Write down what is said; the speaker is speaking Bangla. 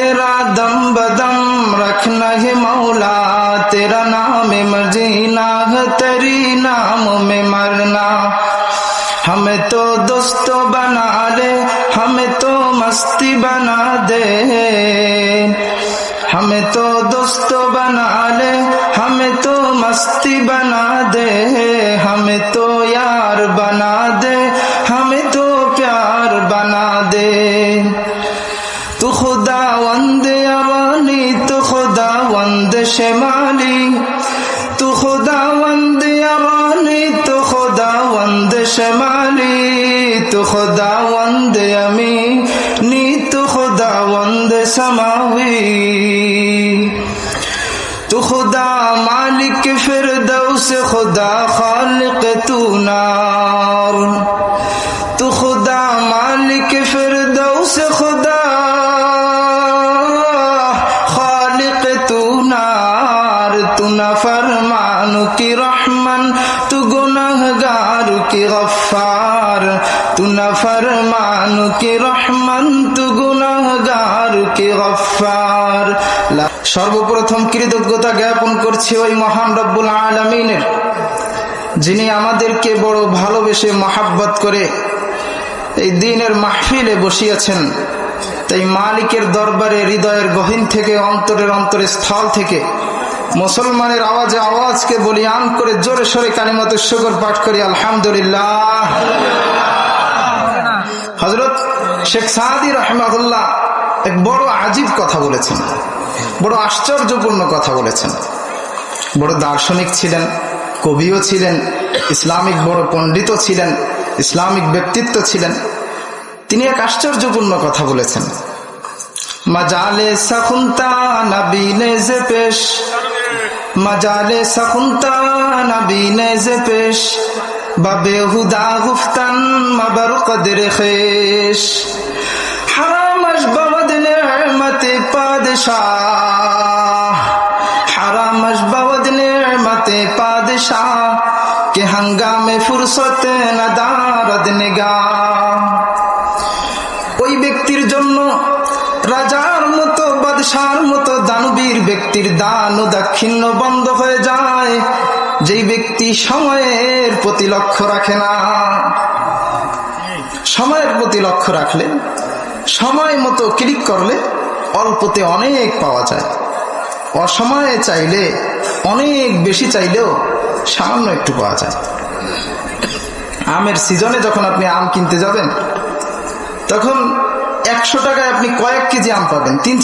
तेरा दम बदम रखना है मौला, तेरा नाम मजीना है, तेरी नाम में मरना। हमें तो दोस्तों बना ले, हमें तो मस्ती बना दे, हमें तो दोस्तों बना ले, हमें तो मस्ती बना दे, हमें तो यार बना दे, हमें तो प्यार बना दे। तू खुदावंद अवानी, तू खुदावंद शमाली, तू खुदावंद अवानी, तू खुदावंद शमाली, तू खुदावंद अमीनी, तू खुदावंद समावी। तू खुदा मालिक फिरदौस, खुदा खालिक तू नार, तू खुदा मालिक फिरदौस, खुदा खालिक तू नार। तू नाफरमानों की रहमान, तू गुनहगारों की गफ्फार, तू नाफरमानों की रहमान, तू गुनहगारों की गफ्फार। সর্বপ্রথম কৃতজ্ঞতা জ্ঞাপন করছি ওই মহান রব্বুল আলামিনের, যিনি আমাদেরকে বড় ভালোবেসে মহাব্বত করে এই দ্বীনের মাহফিলে বসিয়েছেন। তাই মালিকের দরবারে হৃদয়ের গহীন থেকে, অন্তরের অন্তরস্থল থেকে মুসলমানের আওয়াজে আওয়াজকে বলিয়ান করে জোরে সোরে কালিমাতুশ শুকর পাঠ করি আলহামদুলিল্লাহ। হযরত শেখ সাদি রাহিমাহুল্লাহ এক বড় আজীব কথা বলেছেন, বড় আশ্চর্যপূর্ণ কথা বলেছেন। বড় দার্শনিক ছিলেন, কবিও ছিলেন, ইসলামিক বড় পণ্ডিতও ছিলেন, ইসলামিক ব্যক্তিত্ব ছিলেন। তিনি এক আশ্চর্যপূর্ণ কথা বলেছেন। মাজালে সাখুনতা নবীনে যে পেশ, মাজালে সাখুনতা নবীনে যে পেশ, বাবে হুদা গুফতান মাবার কদর খেশ। হারামশ বাবদ নেমতে পাদশাহ, হারামশ বাবদ নেমতে পাদশাহ, কে হঙ্গামে ফুরসত নদারদ নিগাহ। ওই ব্যক্তির জন্য রাজার মতো, বাদশার মতো দানবীর ব্যক্তির দান ও দাক্ষিণ্য বন্ধ হয়ে যায়, যেই ব্যক্তি সময়ের প্রতি লক্ষ্য রাখে না। সময়ের প্রতি লক্ষ্য রাখলে, সময় মতো ক্লিক করলে অল্পতে অনেক পাওয়া যায়। অসময়ে চাইলে, অনেক বেশি চাইলেও সামান্য একটু পাওয়া যায়। আমের সিজনে যখন আপনি আম কিনতে যাবেন, তখন 100 টাকায় আপনি কয়েক কেজি আম পাবেন, 3-4